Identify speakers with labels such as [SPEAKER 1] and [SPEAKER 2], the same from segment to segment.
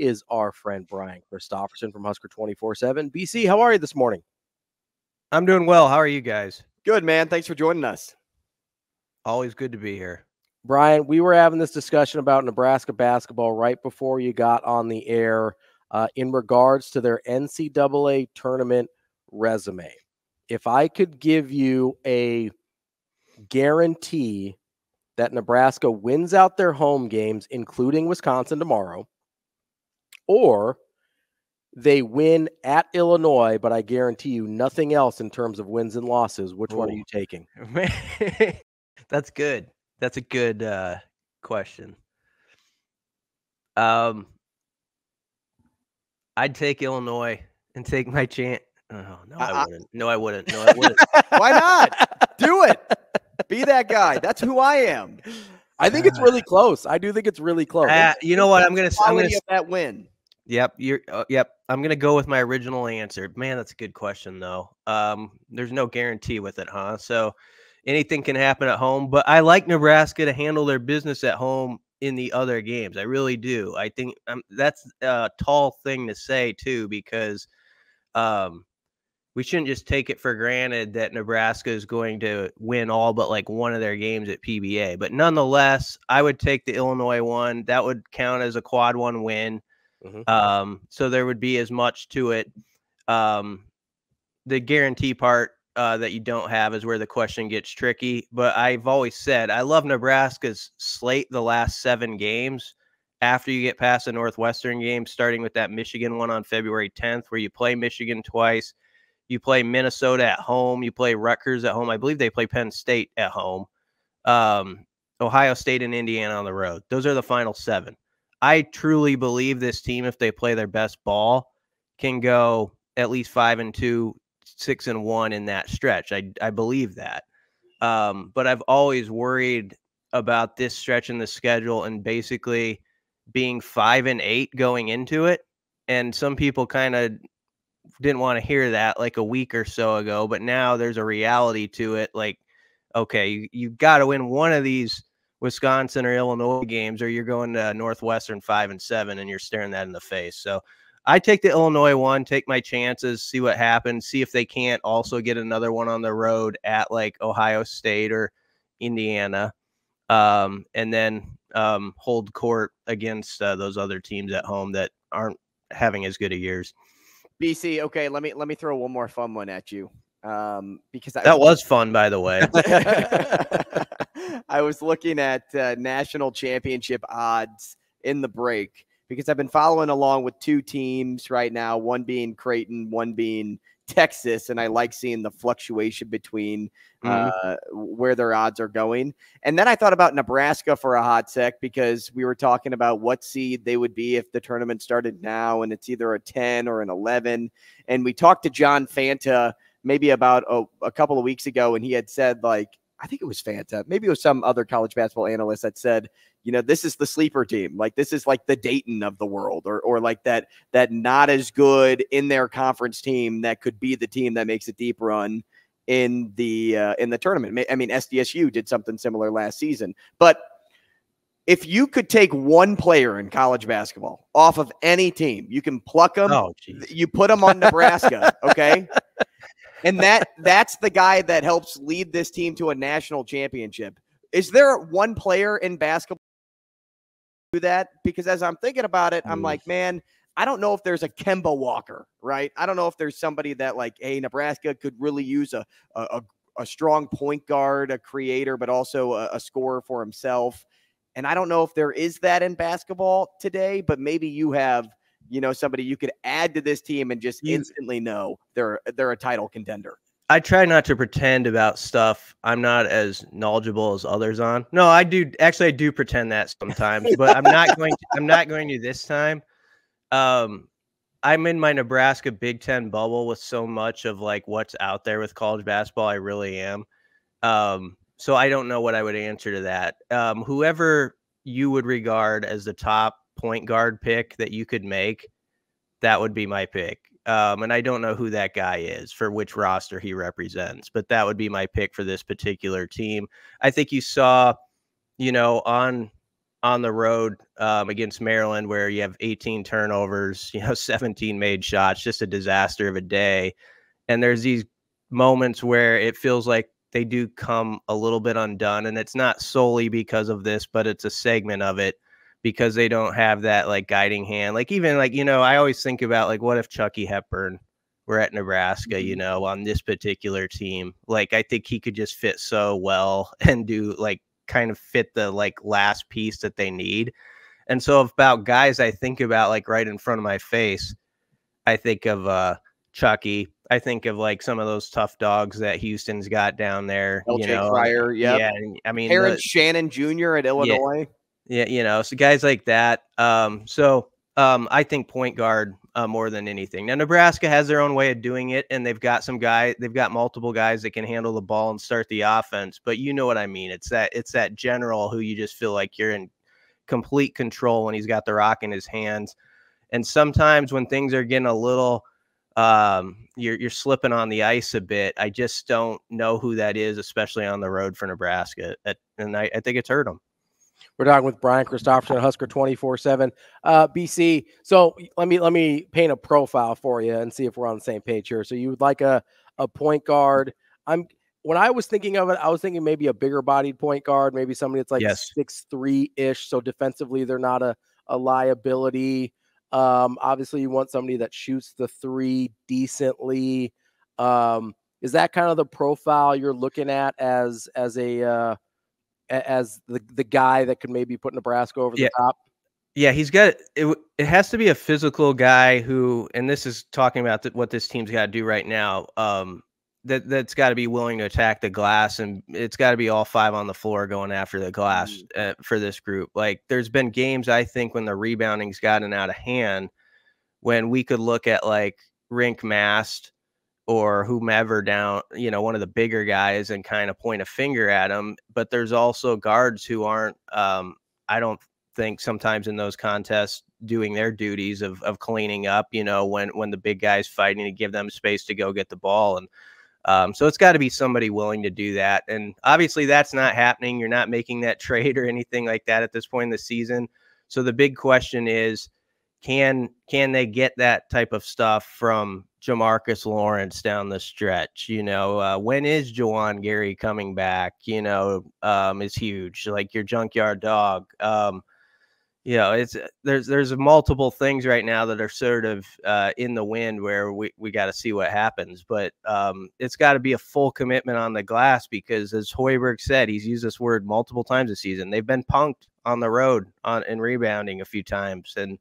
[SPEAKER 1] is our friend Brian Christopherson from Husker 24/7. BC, how are you this morning?
[SPEAKER 2] I'm doing well. How are you guys?
[SPEAKER 3] Good, man. Thanks for joining us.
[SPEAKER 2] Always good to be here.
[SPEAKER 1] Brian, we were having this discussion about Nebraska basketball right before you got on the air in regards to their NCAA tournament resume. If I could give you a guarantee that Nebraska wins out their home games, including Wisconsin tomorrow, or they win at Illinois, but I guarantee you nothing else in terms of wins and losses, which one are you taking?
[SPEAKER 2] That's good. That's a good question. I'd take Illinois and take my chance. Oh, no, I wouldn't. No, I wouldn't. No, I wouldn't.
[SPEAKER 3] Why not? Do it. Be that guy. That's who I am.
[SPEAKER 1] I think it's really close. I do think it's really close.
[SPEAKER 2] You know what? I'm gonna
[SPEAKER 3] that win.
[SPEAKER 2] Yep, yep. I'm gonna go with my original answer. Man, that's a good question though. There's no guarantee with it, huh? So anything can happen at home, but I like Nebraska to handle their business at home in the other games. I really do. I think that's a tall thing to say too, because we shouldn't just take it for granted that Nebraska is going to win all but like one of their games at PBA. But nonetheless, I would take the Illinois one. That would count as a quad one win. Mm-hmm. So there would be as much to it. The guarantee part that you don't have is where the question gets tricky. But I've always said I love Nebraska's slate the last 7 games after you get past the Northwestern game, starting with that Michigan one on February 10th, where you play Michigan twice. You play Minnesota at home. You play Rutgers at home. I believe they play Penn State at home. Ohio State and Indiana on the road. Those are the final 7. I truly believe this team, if they play their best ball, can go at least 5-2, 6-1 in that stretch. I believe that. But I've always worried about this stretch in the schedule and basically being 5-8 going into it. And some people kind of didn't want to hear that like a week or so ago, but now there's a reality to it. Like, okay, you've got to win one of these Wisconsin or Illinois games, or you're going to Northwestern 5-7 and you're staring that in the face. So I take the Illinois one, take my chances, see what happens, see if they can't also get another one on the road at like Ohio State or Indiana, and then hold court against those other teams at home that aren't having as good of years.
[SPEAKER 3] BC, okay, let me throw one more fun one at you. Because
[SPEAKER 2] that was fun, by the way.
[SPEAKER 3] I was looking at national championship odds in the break because I've been following along with 2 teams right now, one being Creighton, one being Texas, and I like seeing the fluctuation between where their odds are going. And then I thought about Nebraska for a hot sec because we were talking about what seed they would be if the tournament started now, and it's either a 10 or an 11. And we talked to John Fanta maybe about a couple of weeks ago, and he had said, like, I think it was Fanta, maybe it was some other college basketball analyst that said, you know, this is the sleeper team. Like, this is like the Dayton of the world, or like that not as good in their conference team that could be the team that makes a deep run in the tournament. I mean, SDSU did something similar last season. But if you could take one player in college basketball off of any team, you can pluck them.
[SPEAKER 2] Oh,
[SPEAKER 3] you put them on Nebraska, okay? And that's the guy that helps lead this team to a national championship. Is there one player in basketball who do that? Because as I'm thinking about it, I'm like, man, I don't know if there's a Kemba Walker, right? I don't know if there's somebody that, like, hey, Nebraska could really use a strong point guard, a creator, but also a scorer for himself. And I don't know if there is that in basketball today, but maybe you have, you know, somebody you could add to this team and just instantly know they're a title contender.
[SPEAKER 2] I try not to pretend about stuff I'm not as knowledgeable as others on. No, I do. Actually, I do pretend that sometimes, but I'm not going to this time. I'm in my Nebraska Big Ten bubble with so much of like what's out there with college basketball. I really am. So I don't know what I would answer to that. Whoever you would regard as the top point guard pick that you could make, that would be my pick. And I don't know who that guy is for which roster he represents, but that would be my pick for this particular team. I think you saw, you know, on on the road against Maryland, where you have 18 turnovers, 17 made shots, just a disaster of a day. And there's these moments where it feels like they do come a little bit undone. And it's not solely because of this, but it's a segment of it, because they don't have that like guiding hand. Like even like, I always think about like, what if Chucky Hepburn were at Nebraska, on this particular team? Like, I think he could just fit so well and do like kind of fit the like last piece that they need. And so about guys I think about like right in front of my face, I think of Chucky. I think of like some of those tough dogs that Houston's got down there.
[SPEAKER 3] LJ Cryer, yep.
[SPEAKER 2] Yeah, I mean,
[SPEAKER 3] Terrence Shannon Jr. at Illinois.
[SPEAKER 2] Yeah, so guys like that. I think point guard more than anything. Now Nebraska has their own way of doing it, and they've got multiple guys that can handle the ball and start the offense. But you know what I mean? It's that general who you just feel like you're in complete control when he's got the rock in his hands. And sometimes when things are getting a little, you're slipping on the ice a bit. I just don't know who that is, especially on the road for Nebraska. And I think it's hurt them.
[SPEAKER 1] We're talking with Brian Christopherson, Husker 24/7, BC. So let me paint a profile for you and see if we're on the same page here. So you would like a point guard. When I was thinking of it, I was thinking maybe a bigger bodied point guard, maybe somebody that's like 6'3" So defensively, they're not a liability. Obviously you want somebody that shoots the three decently. Is that kind of the profile you're looking at as the guy that could maybe put Nebraska over the top?
[SPEAKER 2] Yeah, he's got it. It has to be a physical guy who, and this is talking about what this team's got to do right now. That's got to be willing to attack the glass, and it's got to be all five on the floor going after the glass for this group. Like there's been games, I think, when the rebounding's gotten out of hand, when we could look at like Rink Mast or whomever down, one of the bigger guys and kind of point a finger at him. But there's also guards who aren't, I don't think sometimes in those contests doing their duties of cleaning up, when the big guy's fighting to give them space to go get the ball. And so it's got to be somebody willing to do that. And obviously that's not happening. You're not making that trade or anything like that at this point in the season. So the big question is, can they get that type of stuff from Jamarcus Lawrence down the stretch? When is Juwan Gary coming back? Is huge, like your junkyard dog. There's multiple things right now that are sort of in the wind where we got to see what happens. But it's got to be a full commitment on the glass, because as Hoiberg said, he's used this word multiple times this season. They've been punked on the road in rebounding a few times. And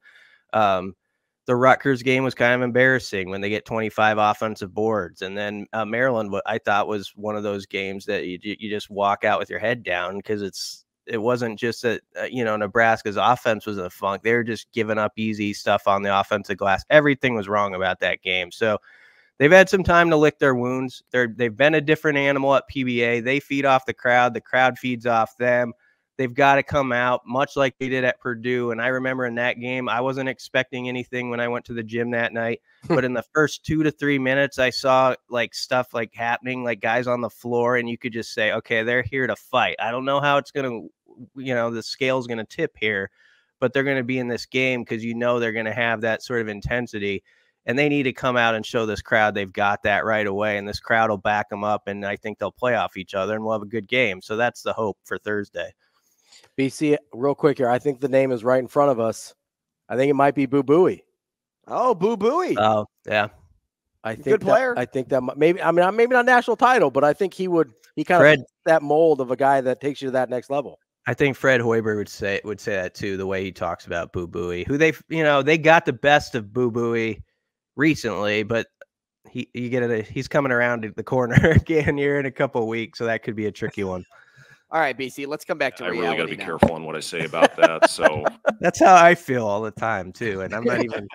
[SPEAKER 2] the Rutgers game was kind of embarrassing when they get 25 offensive boards. And then Maryland, what I thought was one of those games that you just walk out with your head down, because it wasn't just that, Nebraska's offense was in a funk. They were just giving up easy stuff on the offensive glass. Everything was wrong about that game. So they've had some time to lick their wounds. They've been a different animal at PBA. They feed off the crowd. The crowd feeds off them. They've got to come out much like they did at Purdue. And I remember in that game, I wasn't expecting anything when I went to the gym that night. But in the first 2 to 3 minutes, I saw like stuff like happening, like guys on the floor, and you could just say, okay, they're here to fight. I don't know how it's going to, the scale's going to tip here, but they're going to be in this game because they're going to have that sort of intensity. And they need to come out and show this crowd they've got that right away. And this crowd will back them up. And I think they'll play off each other and we'll have a good game. So that's the hope for Thursday.
[SPEAKER 1] BC, real quick here. I think the name is right in front of us. I think it might be Boo Buie.
[SPEAKER 3] Oh, Boo Buie.
[SPEAKER 2] Oh, yeah.
[SPEAKER 1] I think
[SPEAKER 3] good player.
[SPEAKER 1] I think that maybe not national title, but I think he kind of fits that mold of a guy that takes you to that next level.
[SPEAKER 2] I think Fred Hoiberg would say that too, the way he talks about Boo Buie, who they got the best of Boo Buie recently, but he's coming around the corner again here in a couple of weeks, so that could be a tricky one.
[SPEAKER 3] All right, BC, let's come back to reality.
[SPEAKER 4] I really got to be careful on what I say about that. So
[SPEAKER 2] that's how I feel all the time too, and I'm not even.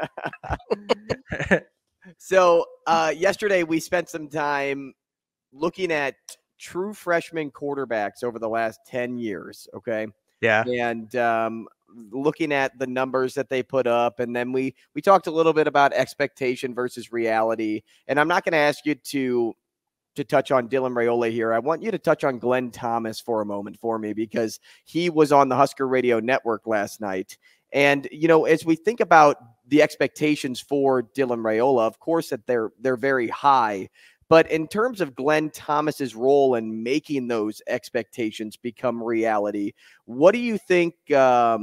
[SPEAKER 3] So yesterday we spent some time looking at true freshman quarterbacks over the last 10 years. Okay.
[SPEAKER 2] Yeah.
[SPEAKER 3] And looking at the numbers that they put up. And then we talked a little bit about expectation versus reality. And I'm not going to ask you to to touch on Dylan Raiola here, I want you to touch on Glenn Thomas for a moment for me, because he was on the Husker Radio Network last night. And, you know, as we think about the expectations for Dylan Raiola, of course that they're very high. But in terms of Glenn Thomas's role in making those expectations become reality, what do you think, or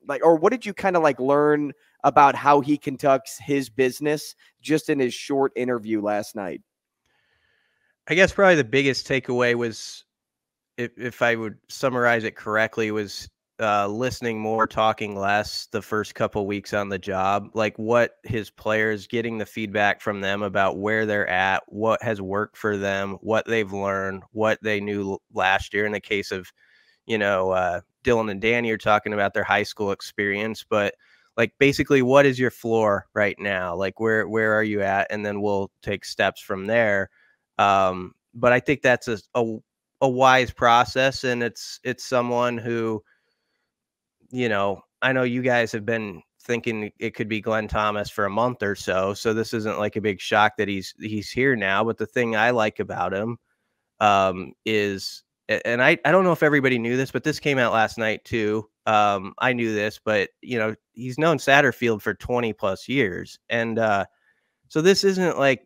[SPEAKER 3] what did you kind of like learn about how he conducts his business just in his short interview last night?
[SPEAKER 2] I guess probably the biggest takeaway was, if I would summarize it correctly, was listening more, talking less the first couple weeks on the job, like what his players, getting the feedback from them about where they're at, what has worked for them, what they've learned, what they knew last year. In the case of, Dylan and Danny are talking about their high school experience, but like basically what is your floor right now? Like where are you at? And then we'll take steps from there. But I think that's a wise process, and it's someone who, I know you guys have been thinking it could be Glenn Thomas for a month or so. So this isn't like a big shock that he's here now. But the thing I like about him is, and I don't know if everybody knew this, but this came out last night too. I knew this, but he's known Satterfield for 20 plus years. And so this isn't like,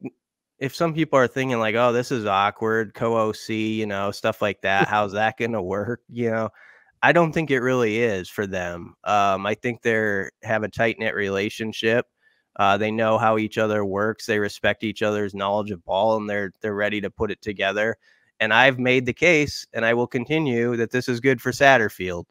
[SPEAKER 2] if some people are thinking like, oh, this is awkward, co-OC, stuff like that, how's that going to work? I don't think it really is for them. I think have a tight-knit relationship. They know how each other works. They respect each other's knowledge of ball, and they're ready to put it together. And I've made the case, and I will continue, that this is good for Satterfield.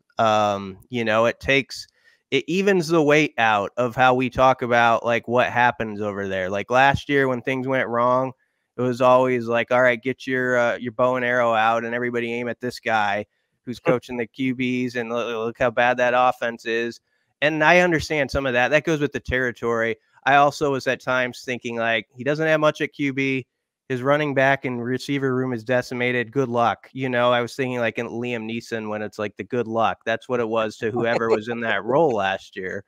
[SPEAKER 2] It evens the weight out of how we talk about like what happens over there. Like last year when things went wrong, it was always like, all right, get your bow and arrow out and everybody aim at this guy who's coaching the QBs, and look how bad that offense is. And I understand some of that. That goes with the territory. I also was at times thinking like, he doesn't have much at QB. His running back and receiver room is decimated. Good luck. I was thinking like in Liam Neeson when it's like the good luck. That's what it was to whoever was in that role last year.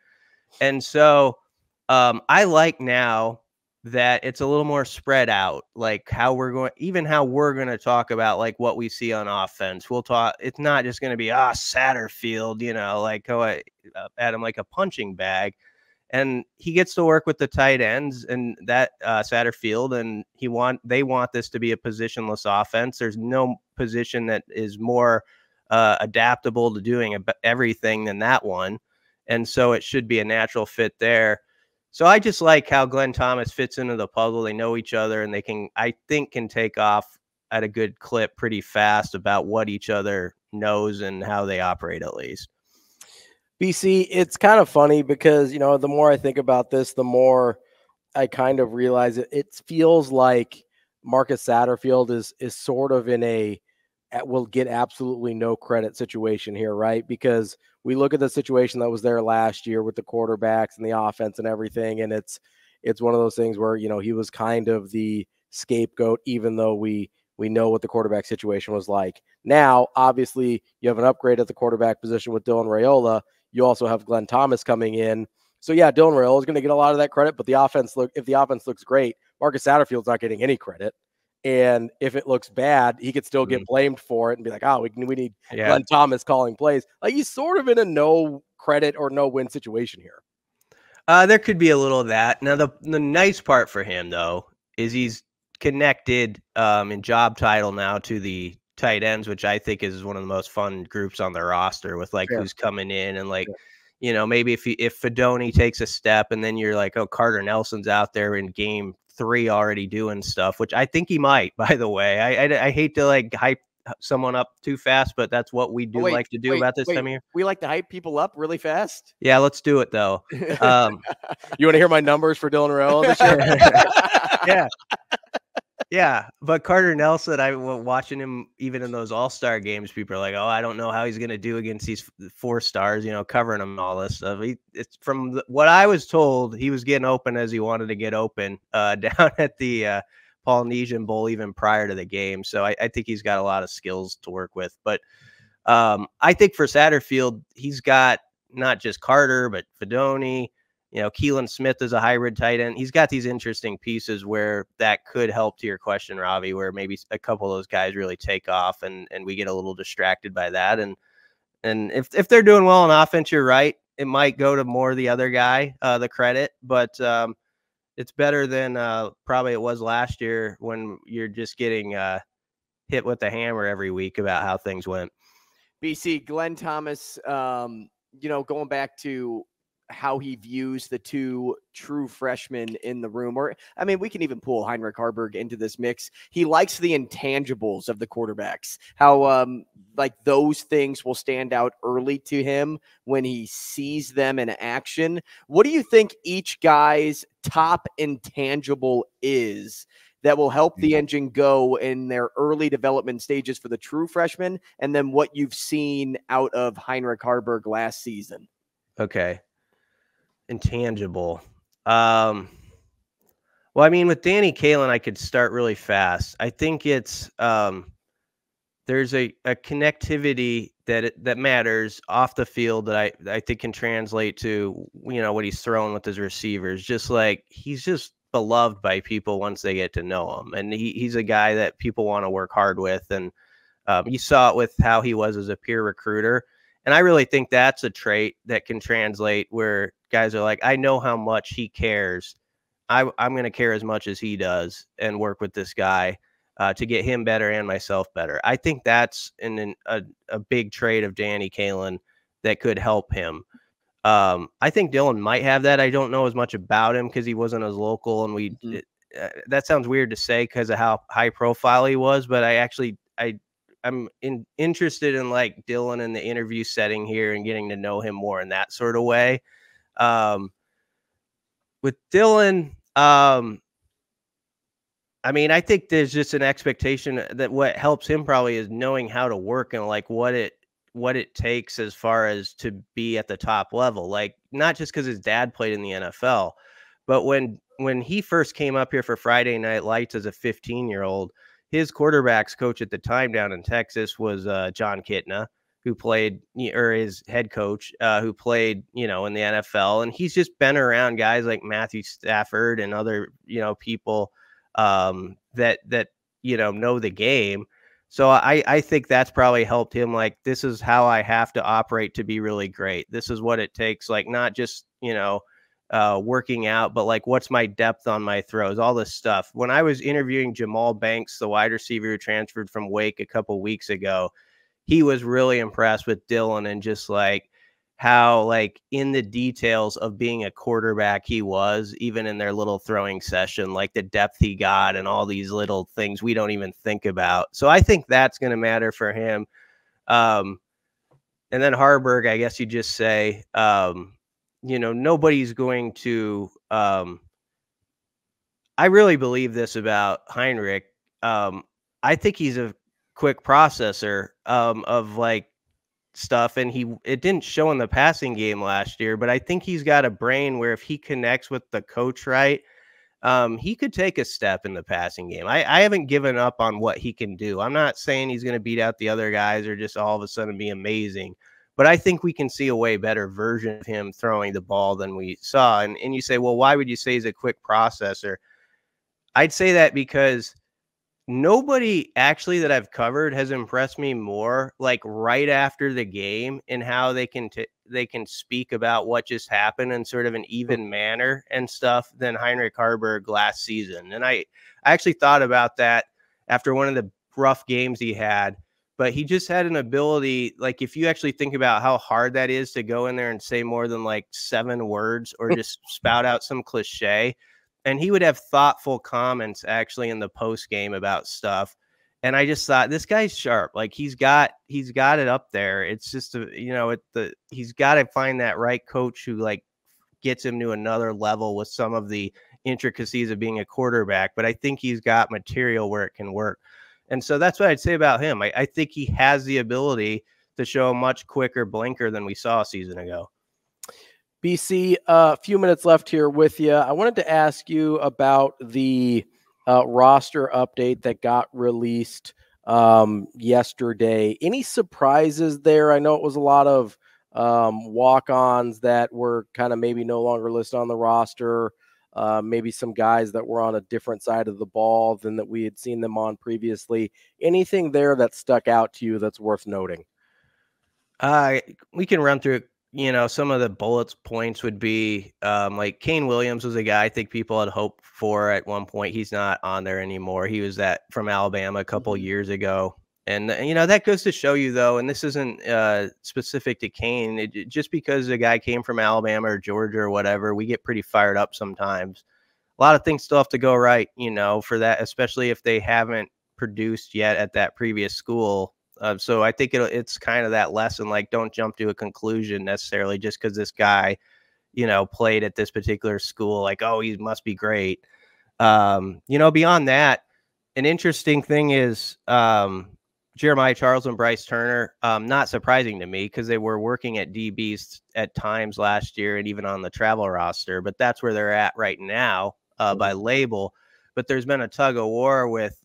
[SPEAKER 2] And so I like now that it's a little more spread out, like how we're going to talk about like what we see on offense. We'll talk. It's not just going to be, Satterfield, like at him like a punching bag. And he gets to work with the tight ends and that Satterfield, and they want this to be a positionless offense. There's no position that is more adaptable to doing everything than that one. And so it should be a natural fit there. So I just like how Glenn Thomas fits into the puzzle. They know each other, and I think can take off at a good clip pretty fast about what each other knows and how they operate, at least.
[SPEAKER 1] BC, it's kind of funny because, the more I think about this, the more I kind of realize it feels like Marcus Satterfield is sort of in will get absolutely no credit situation here, right? Because we look at the situation that was there last year with the quarterbacks and the offense and everything, and it's one of those things where, he was kind of the scapegoat, even though we know what the quarterback situation was like. Now, obviously, you have an upgrade at the quarterback position with Dylan Raiola. You also have Glenn Thomas coming in. So, yeah, Dylan Raiola is going to get a lot of that credit, but if the offense looks great, Marcus Satterfield's not getting any credit. And if it looks bad, he could still get blamed for it and be like, we need Glenn Thomas calling plays. Like, he's sort of in a no credit or no win situation here.
[SPEAKER 2] There could be a little of that. Now, the nice part for him, though, is he's connected in job title now to the tight ends, which I think is one of the most fun groups on the roster, with like who's coming in and like, maybe if Fedoni takes a step and then you're like, oh, Carter Nelson's out there in game 3 already doing stuff, which I think he might, by the way. I hate to like hype someone up too fast, but that's what we do like to do about this time of year.
[SPEAKER 3] We like to hype people up really fast.
[SPEAKER 2] Yeah, let's do it though.
[SPEAKER 1] You want to hear my numbers for Dylan Raiola this year?
[SPEAKER 2] Yeah, but Carter Nelson, I was watching him even in those all-star games. People are like, oh, I don't know how he's going to do against these 4 stars, covering them and all this stuff. It's from what I was told, he was getting open as he wanted to get open down at the Polynesian Bowl even prior to the game. So I think he's got a lot of skills to work with. But I think for Satterfield, he's got not just Carter, but Fedoni, Keelan Smith is a hybrid tight end. He's got these interesting pieces where that could help to your question, Ravi, where maybe a couple of those guys really take off and we get a little distracted by that. And if they're doing well on offense, you're right. It might go to more the other guy, the credit, but it's better than probably it was last year when you're just getting hit with the hammer every week about how things went.
[SPEAKER 3] BC, Glenn Thomas, going back to how he views the two true freshmen in the room, we can even pull Heinrich Haarberg into this mix. He likes the intangibles of the quarterbacks, how those things will stand out early to him when he sees them in action. What do you think each guy's top intangible is that will help the engine go in their early development stages for the true freshmen, and then what you've seen out of Heinrich Haarberg last season?
[SPEAKER 2] Okay. Intangible. Well, with Danny Kaelin, I could start really fast. I think it's there's a connectivity that matters off the field that I think can translate to what he's throwing with his receivers. Just like he's just beloved by people once they get to know him, and he's a guy that people want to work hard with. And you saw it with how he was as a peer recruiter. And I really think that's a trait that can translate where guys are like, I know how much he cares. I'm going to care as much as he does and work with this guy to get him better and myself better. I think that's a big trait of Danny Kaelin that could help him. I think Dylan might have that. I don't know as much about him because he wasn't as local. And that sounds weird to say because of how high profile he was, but I'm interested in like Dylan in the interview setting here and getting to know him more in that sort of way. With Dylan, I think there's just an expectation that what helps him probably is knowing how to work and like what it takes as far as to be at the top level. Like not just because his dad played in the NFL, but when he first came up here for Friday Night Lights as a 15-year-old, his quarterback's coach at the time down in Texas was John Kitna, who played, or his head coach, who played, in the NFL. And he's just been around guys like Matthew Stafford and other, people that know the game. So I think that's probably helped him. Like, this is how I have to operate to be really great. This is what it takes. Like, not just, working out, but like, what's my depth on my throws, all this stuff. When I was interviewing Jamal Banks, the wide receiver who transferred from Wake a couple weeks ago, he was really impressed with Dylan and just like how like in the details of being a quarterback he was, even in their little throwing session, like the depth he got and all these little things we don't even think about. So I think that's going to matter for him. And then Haarberg, I guess you just say, nobody's going to, I really believe this about Heinrich. I think he's a quick processor of like stuff, and it didn't show in the passing game last year, but I think he's got a brain where if he connects with the coach right, he could take a step in the passing game. I haven't given up on what he can do. I'm not saying he's going to beat out the other guys or just all of a sudden be amazing, but I think we can see a way better version of him throwing the ball than we saw. And you say, well, why would you say he's a quick processor? I'd say that because nobody actually that I've covered has impressed me more like right after the game and how they can speak about what just happened in sort of an even manner and stuff than Heinrich Haarberg last season. And I actually thought about that after one of the rough games he had, but he just had an ability, like if you actually think about how hard that is to go in there and say more than like 7 words or just spout out some cliche. And he would have thoughtful comments actually in the post game about stuff. And I just thought, this guy's sharp. Like he's got it up there. It's just, he's got to find that right coach who like gets him to another level with some of the intricacies of being a quarterback. But I think he's got material where it can work. And so that's what I'd say about him. I think he has the ability to show a much quicker blinker than we saw a season ago.
[SPEAKER 1] BC, a few minutes left here with you. I wanted to ask you about the roster update that got released yesterday. Any surprises there? I know it was a lot of walk-ons that were kind of maybe no longer listed on the roster, maybe some guys that were on a different side of the ball than that we had seen them on previously. Anything there that stuck out to you that's worth noting?
[SPEAKER 2] We can run through, some of the bullets points would be like Kane Williams was a guy I think people had hoped for at one point. He's not on there anymore. He was from Alabama a couple years ago. And, that goes to show you, though, and this isn't specific to Kane, just because a guy came from Alabama or Georgia or whatever, we get pretty fired up sometimes. A lot of things still have to go right, for that, especially if they haven't produced yet at that previous school. So I think it's kind of that lesson, like, don't jump to a conclusion necessarily just because this guy, played at this particular school, like, oh, he must be great. Beyond that, an interesting thing is Jeremiah Charles and Bryce Turner, not surprising to me because they were working at DBs at times last year and even on the travel roster, but that's where they're at right now by label. But there's been a tug of war with,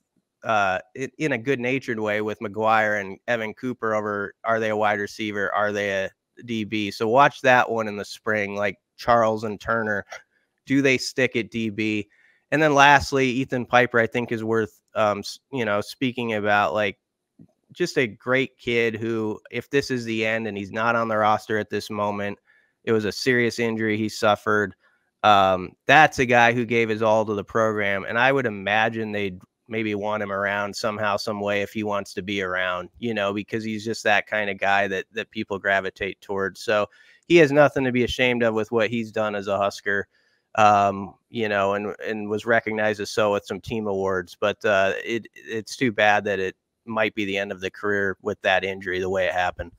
[SPEAKER 2] in a good-natured way, with McGuire and Evan Cooper over, are they a wide receiver? Are they a DB? So watch that one in the spring, like Charles and Turner. Do they stick at DB? And then lastly, Ethan Piper, I think, is worth, speaking about, like, just a great kid who, if this is the end and he's not on the roster at this moment, it was a serious injury he suffered. That's a guy who gave his all to the program. And I would imagine they'd maybe want him around somehow, some way, if he wants to be around, because he's just that kind of guy that people gravitate towards. So he has nothing to be ashamed of with what he's done as a Husker, and was recognized as so with some team awards. But it's too bad that it might be the end of the career with that injury, the way it happened.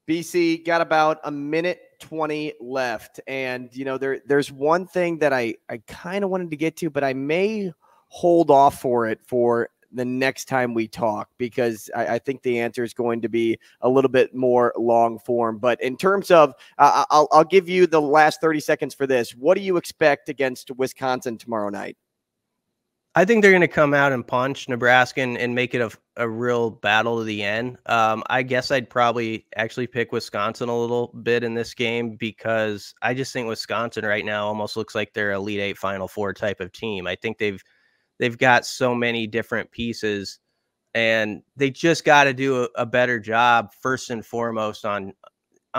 [SPEAKER 3] BC, got about a minute 20 left. And, there's one thing that I kind of wanted to get to, but I may hold off for it for the next time we talk, because I think the answer is going to be a little bit more long form. But in terms of, I'll give you the last 30 seconds for this. What do you expect against Wisconsin tomorrow night?
[SPEAKER 2] I think they're going to come out and punch Nebraska and make it a real battle to the end. I guess I'd probably actually pick Wisconsin a little bit in this game, because I just think Wisconsin right now almost looks like they're Elite Eight Final Four type of team. I think they've got so many different pieces, and they just got to do a better job first and foremost on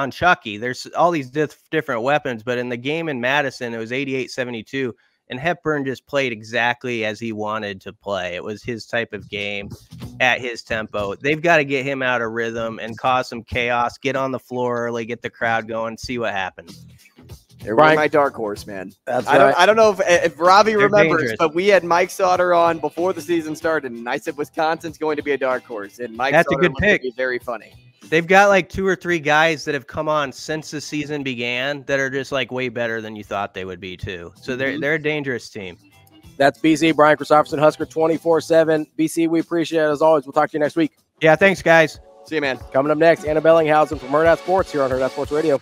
[SPEAKER 2] Chucky. There's all these different weapons, but in the game in Madison, it was 88-72. And Hepburn just played exactly as he wanted to play. It was his type of game at his tempo. They've got to get him out of rhythm and cause some chaos, get on the floor early, get the crowd going, see what happens.
[SPEAKER 3] They were my dark horse, man.
[SPEAKER 1] That's
[SPEAKER 3] I don't know if Ravi remembers,
[SPEAKER 2] dangerous.
[SPEAKER 3] But we had Mike Sauter on before the season started, and I said Wisconsin's going to be a dark horse. And Mike
[SPEAKER 2] That's
[SPEAKER 3] Sauter
[SPEAKER 2] a good pick.
[SPEAKER 3] looked very funny.
[SPEAKER 2] They've got like 2 or 3 guys that have come on since the season began that are just like way better than you thought they would be too. So they're a dangerous team.
[SPEAKER 1] That's BC, Brian Christopherson, Husker 24/7. BC, we appreciate it as always. We'll talk to you next week.
[SPEAKER 2] Yeah, thanks, guys.
[SPEAKER 3] See you, man.
[SPEAKER 1] Coming up next, Anna Bellinghausen from Hurrdat Sports here on Hurrdat Sports Radio.